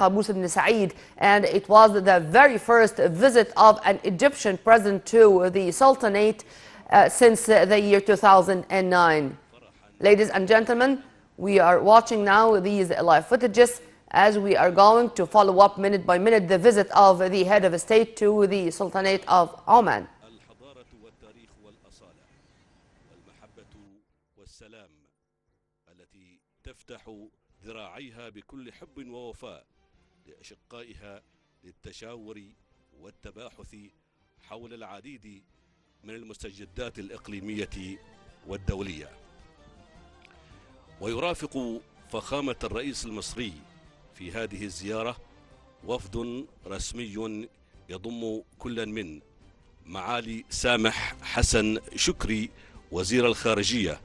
Qaboos ibn Said, and it was the very first visit of an Egyptian president to the Sultanate since the year 2009. Ladies and gentlemen, we are watching now these live footages as we are going to follow up minute by minute the visit of the head of state to the Sultanate of Oman. تفتح ذراعيها بكل حب ووفاء لأشقائها للتشاور والتباحث حول العديد من المستجدات الإقليمية والدولية. ويرافق فخامة الرئيس المصري في هذه الزيارة وفد رسمي يضم كل من معالي سامح حسن شكري وزير الخارجية،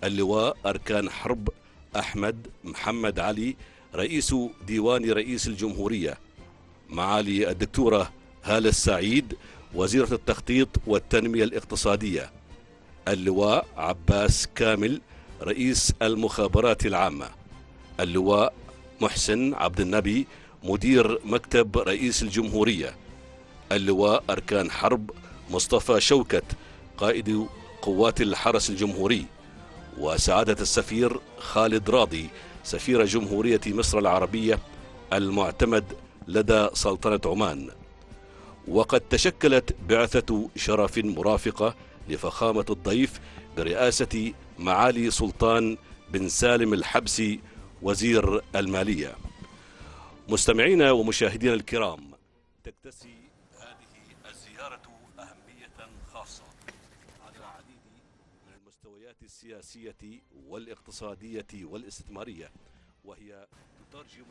اللواء أركان حرب أحمد محمد علي رئيس ديوان رئيس الجمهورية، معالي الدكتورة هالة السعيد وزيرة التخطيط والتنمية الاقتصادية، اللواء عباس كامل رئيس المخابرات العامة، اللواء محسن عبد النبي مدير مكتب رئيس الجمهورية، اللواء أركان حرب مصطفى شوكت قائد قوات الحرس الجمهوري، وسعادة السفير خالد راضي سفير جمهورية مصر العربية المعتمد لدى سلطنة عمان. وقد تشكلت بعثة شرف مرافقة لفخامة الضيف برئاسة معالي سلطان بن سالم الحبسي وزير المالية. مستمعينا ومشاهدينا الكرام، تكتسي هذه الزيارة أهمية خاصة على العديد من المستويات السياسية والاقتصادية والاستثمارية، وهي تترجم.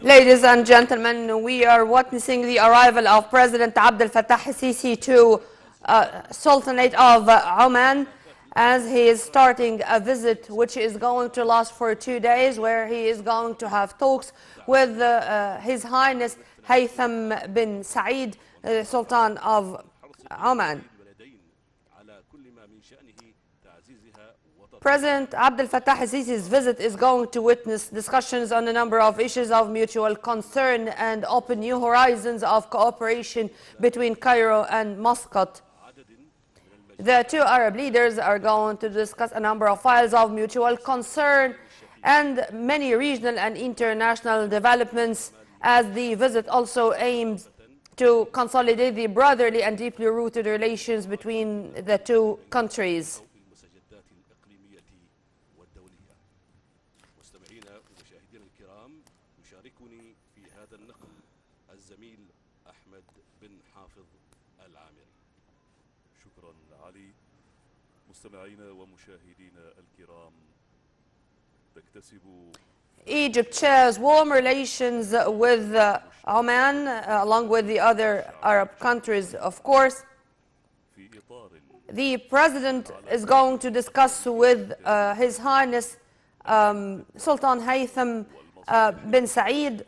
Ladies and gentlemen, we are witnessing the arrival of President Abdel Fattah Sisl to Sultanate of Oman, as he is starting a visit which is going to last for 2 days, where he is going to have talks with His Highness Haytham bin Said, Sultan of Oman. President Abdel Fattah Sisi's visit is going to witness discussions on a number of issues of mutual concern and open new horizons of cooperation between Cairo and Muscat. The two Arab leaders are going to discuss a number of files of mutual concern and many regional and international developments, as the visit also aims to consolidate the brotherly and deeply rooted relations between the two countries. Egypt shares warm relations with Oman, along with the other Arab countries, of course. The President is going to discuss with His Highness Sultan Haytham bin Said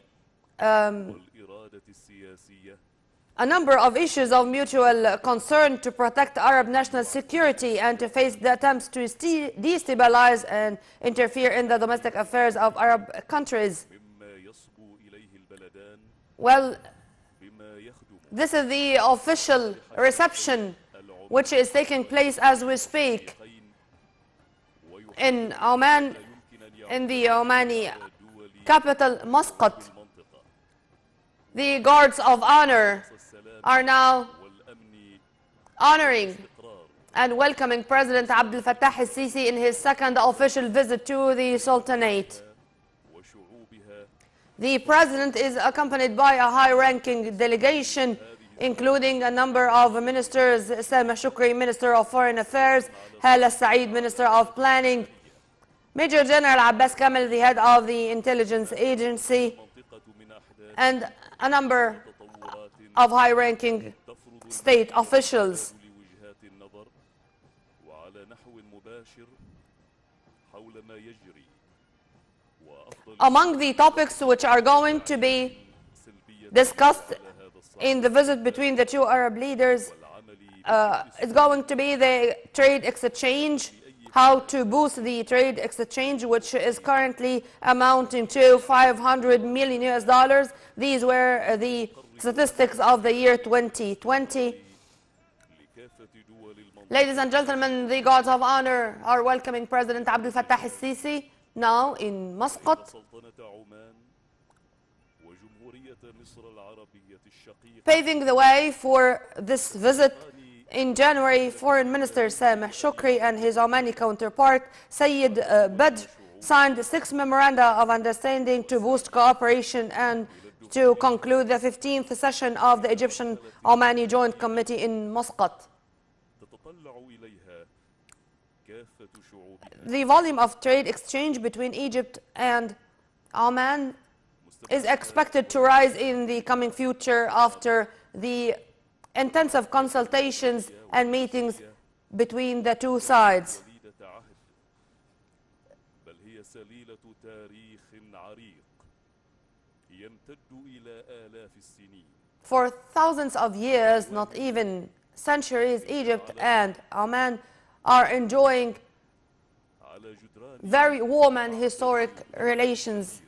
a number of issues of mutual concern to protect Arab national security and to face the attempts to destabilize and interfere in the domestic affairs of Arab countries. Well, this is the official reception which is taking place as we speak in Oman, in the Omani capital, Muscat. The guards of honor are now honoring and welcoming President Abdel Fattah Sisl in his second official visit to the Sultanate. The President is accompanied by a high-ranking delegation, including a number of ministers: Sameh Shukri, Minister of Foreign Affairs; Hala Saeed, Minister of Planning; Major General Abbas Kamel, the head of the intelligence agency, and a number of high-ranking state officials. Among the topics which are going to be discussed in the visit between the two Arab leaders is going to be the trade exchange, how to boost the trade exchange, which is currently amounting to $500 million US. These were the statistics of the year 2020. Ladies and gentlemen, the guards of honor are welcoming President Abdel Fattah al-Sisi now in Muscat, paving the way for this visit. In January, Foreign Minister Sameh Shukri and his Omani counterpart Sayyid Badr signed 6 memoranda of understanding to boost cooperation and to conclude the 15th session of the Egyptian-Omani Joint Committee in Muscat. The volume of trade exchange between Egypt and Oman is expected to rise in the coming future after the intensive consultations and meetings between the two sides. For thousands of years, not even centuries, Egypt and Oman are enjoying very warm and historic relations.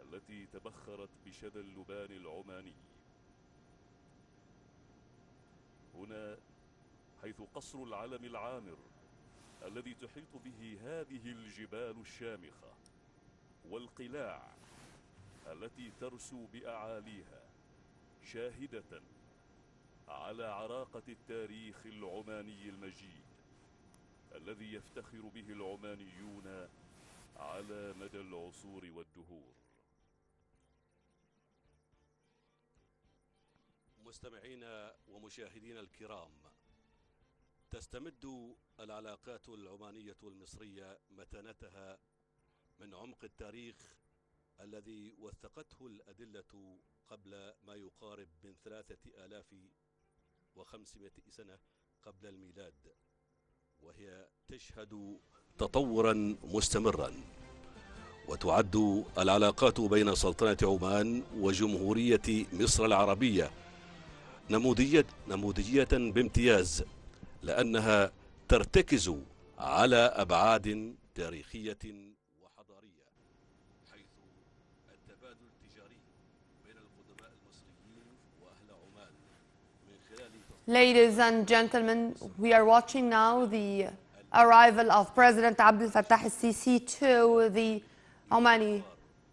التي تبخرت بشذا اللبان العماني هنا حيث قصر العلم العامر الذي تحيط به هذه الجبال الشامخة والقلاع التي ترسو بأعاليها شاهدة على عراقة التاريخ العماني المجيد الذي يفتخر به العمانيون على مدى العصور والدهور. مستمعينا ومشاهدينا الكرام، تستمد العلاقات العمانية المصرية متانتها من عمق التاريخ الذي وثقته الأدلة قبل ما يقارب من 3500 سنة قبل الميلاد، وهي تشهد تطورا مستمرا. وتعد العلاقات بين سلطنة عمان وجمهورية مصر العربية نموذجية بامتياز، لأنها ترتكز على أبعاد تاريخية وحضارية، حيث التبادل التجاري بين القدماء المصريين وأهل عمان من خلال. Ladies and gentlemen, we are watching now the arrival of President Abdel Fattah al-Sisi to the Omani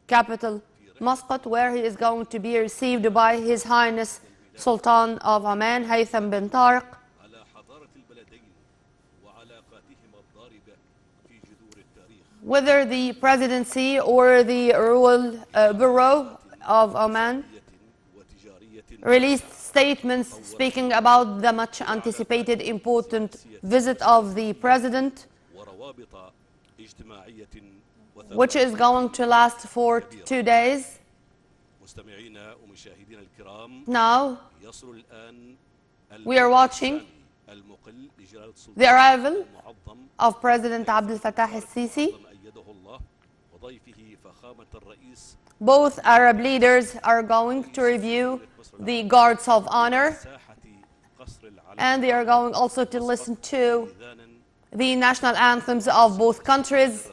capital, Muscat, where he is going to be received by His Highness Sultan of Oman, Haytham bin Tariq. Whether the presidency or the royal bureau of Oman released statements speaking about the much anticipated important visit of the president, which is going to last for 2 days. Now, we are watching the arrival of President Abdel Fattah al-Sisi. Both Arab leaders are going to review the guards of honor, and they are going also to listen to the national anthems of both countries.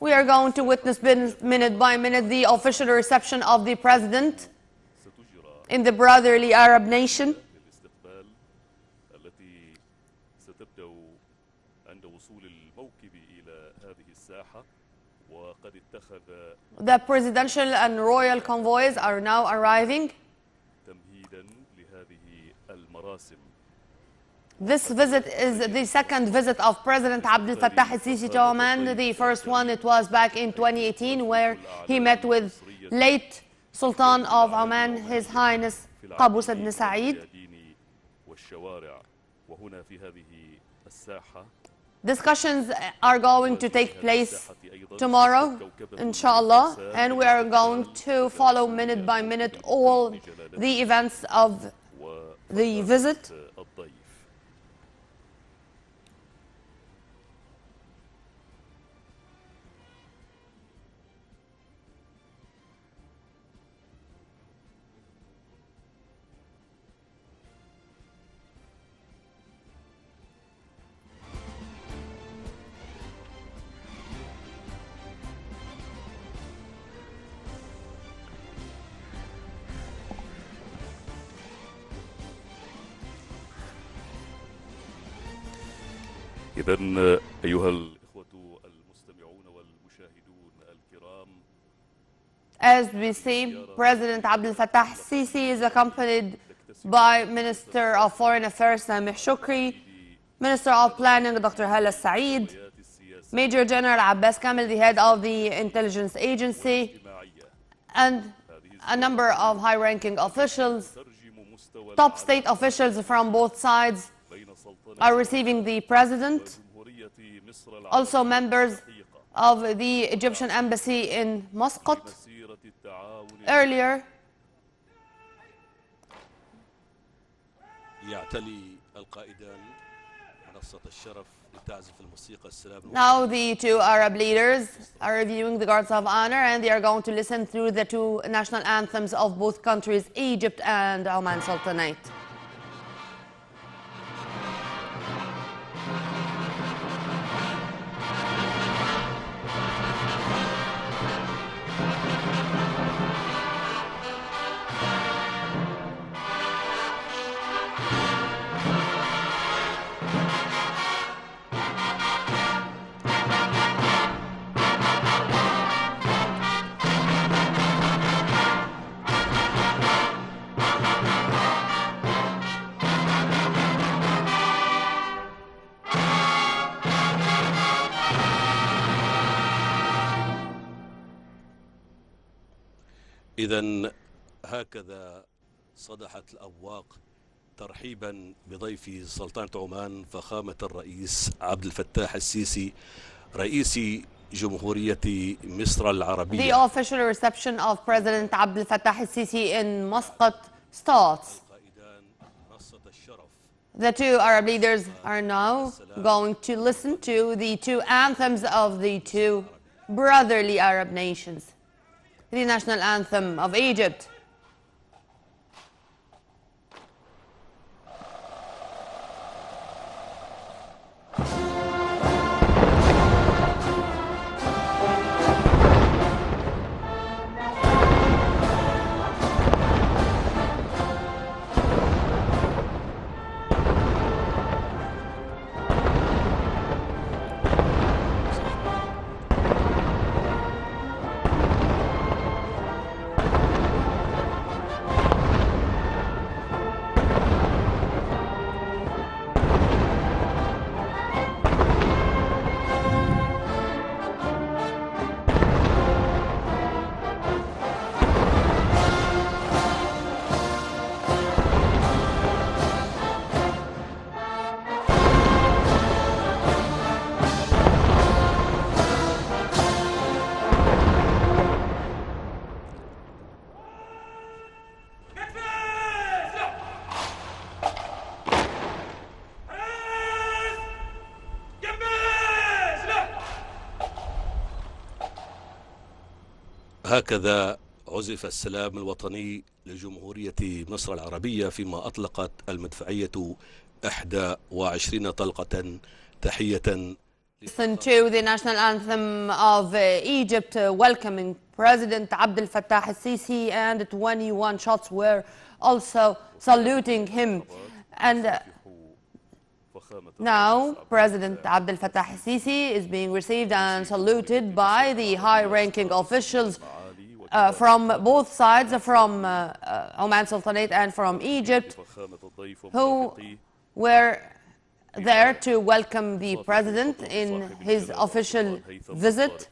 We are going to witness minute by minute the official reception of the president in the brotherly Arab nation. The presidential and royal convoys are now arriving. This visit is the second visit of President Abdel Fattah al-Sisi to Oman. The first one, it was back in 2018, where he met with late Sultan of Oman, His Highness Qaboos ibn Said. Discussions are going to take place tomorrow, inshallah, and we are going to follow minute by minute all the events of the visit. إذن أيها الإخوة المستمعون والمشاهدون الكرام، As we see, President Abdel Fattah Sisi is accompanied by Minister of Foreign Affairs Samih Shukri, Minister of Planning Dr. Hala Saeed, Major General Abbas Kamel, the head of the intelligence agency, and a number of high-ranking officials. Top state officials from both sides are receiving the president. Also members of the Egyptian embassy in Muscat. Earlier, يعتلي القائدان منصة الشرف لتعزف الموسيقى السلام. Now the two Arab leaders are reviewing the guards of honor, and they are going to listen through the two national anthems of both countries, Egypt and Oman Sultanate. إذن هكذا صدحت الأبواق ترحيبا بضيف سلطنة عمان فخامة الرئيس عبد الفتاح السيسي رئيس جمهورية مصر العربية. The official reception of President Abdel Fattah al-Sisi in Muscat starts. The two Arab leaders are now going to listen to the two anthems of the two brotherly Arab nations. The national anthem of Egypt. هكذا عزف السلام الوطني لجمهورية مصر العربية فيما أطلقت المدفعية 21 طلقة تحية. Listen to the national anthem of Egypt welcoming President Abdel Fattah al-Sisi, and 21 shots were also saluting him. And now President Abdel Fattah al-Sisi is being received and saluted by the high-ranking officials from both sides, from Oman Sultanate and from Egypt, who were there to welcome the president in his official visit.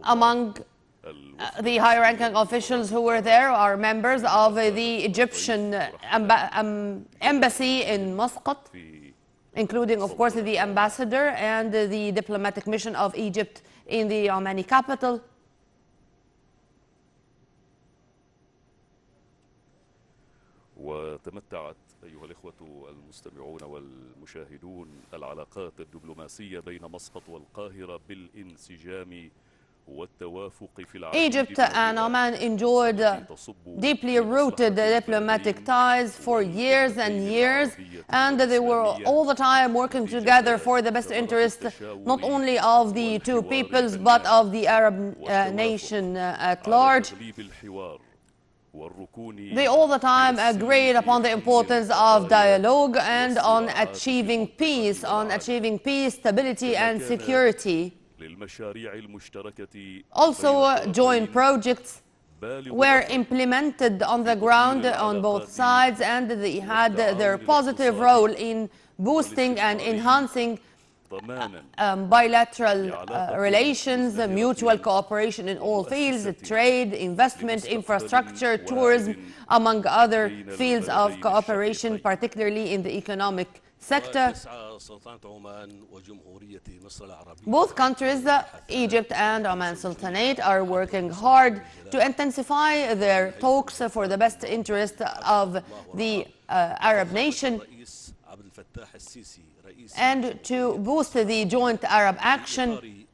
Among the high-ranking officials who were there are members of the Egyptian embassy in Muscat, including, of course, the ambassador and the diplomatic mission of Egypt in the Omani capital. وتمتعت أيها الإخوة المستمعون والمشاهدون العلاقات الدبلوماسية بين مسقط والقاهرة بالانسجام والتوافق في العديد. Egypt and Oman enjoyed deeply rooted diplomatic ties for years and years, and they were all the time working together for the best interest not only of the two peoples but of the Arab nation at large. والركون They all the time agreed upon the importance of dialogue and on achieving peace, stability and security. للمشاريع المشتركة Also, بين joint الطرفين projects بالغ were الأثر implemented on the ground on both sides, and they had their positive role in boosting and enhancing ضمانا bilateral relations, mutual cooperation in all fields, trade, investment, infrastructure, tourism, among other fields of cooperation, particularly in the economic sector. وتسعى سلطنة عمان وجمهورية مصر العربية Both countries, Egypt and Oman Sultanate, are working hard to intensify their talks for the best interest of the Arab nation الرئيس عبد الفتاح السيسي رئيس and to boost the joint Arab action,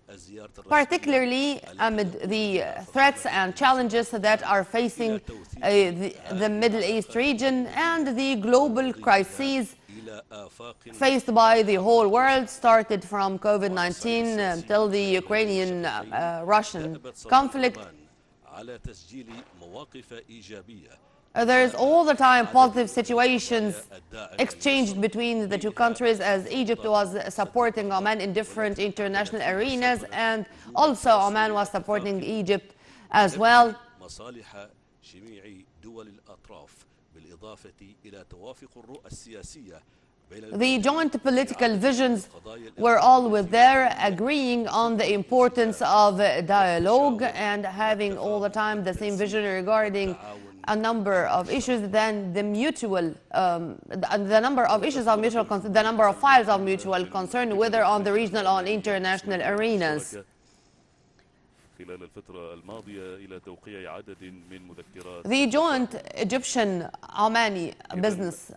الزيارة الرسمية particularly amid the threats and challenges that are facing the Middle East region and the global crises إلى آفاق faced by the whole world, started from COVID-19 until the Ukrainian-Russian conflict. على تسجيل مواقف إيجابية There's all the time positive situations exchanged between the two countries, as Egypt was supporting Oman in different international arenas, and also Oman was supporting Egypt as well. مصالح جميع دول الأطراف بالإضافة إلى توافق الرؤى السياسية The joint political visions were always there, agreeing on the importance of dialogue and having all the time the same vision regarding a number of issues. Then the number of issues of mutual concern, the number of files of mutual concern, whether on the regional or international arenas. خلال الفترة الماضية إلى توقيع عدد من مذكرات The joint Egyptian-Omani Business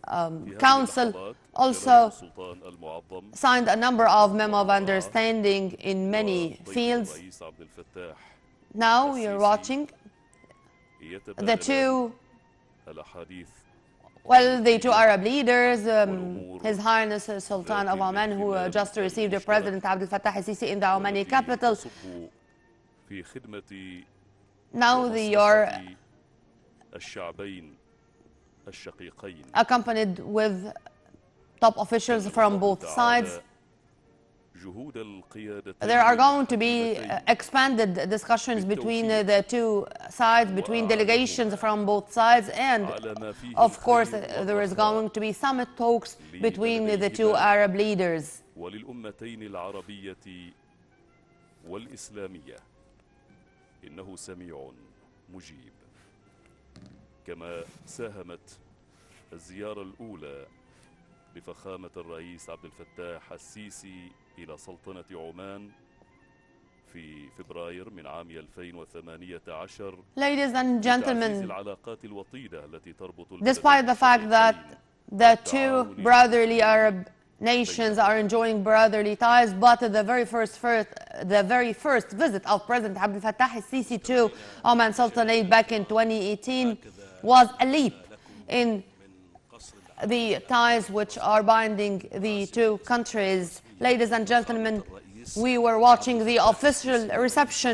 Council also السلطان المعظم signed a number of memo of understanding in many fields. الرئيس عبد الفتاح Now you're watching the two, الأحاديث the two Arab leaders, His Highness Sultan of Oman, who just received the President Abdel Fattah al-Sisi in the Omani capital. في خدمة Now they are الشعبين الشقيقين accompanied with top officials from both sides. جهود القيادة There are going to be expanded discussions between the two sides, between delegations from both sides, and of course there is going to be summit talks between the two Arab leaders. وللأمتين العربية والإسلامية إنه سميع مجيب. كما ساهمت الزيارة الأولى لفخامة الرئيس عبد الفتاح السيسي إلى سلطنة عمان في فبراير من عام 2018 Ladies and gentlemen, العلاقات الوطيدة التي تربط despite the fact that the two brotherly Arab nations are enjoying brotherly ties, but the very first visit of President Abdel Fattah al-Sisi to Oman Sultanate back in 2018 was a leap in the ties which are binding the two countries. Ladies and gentlemen, we were watching the official reception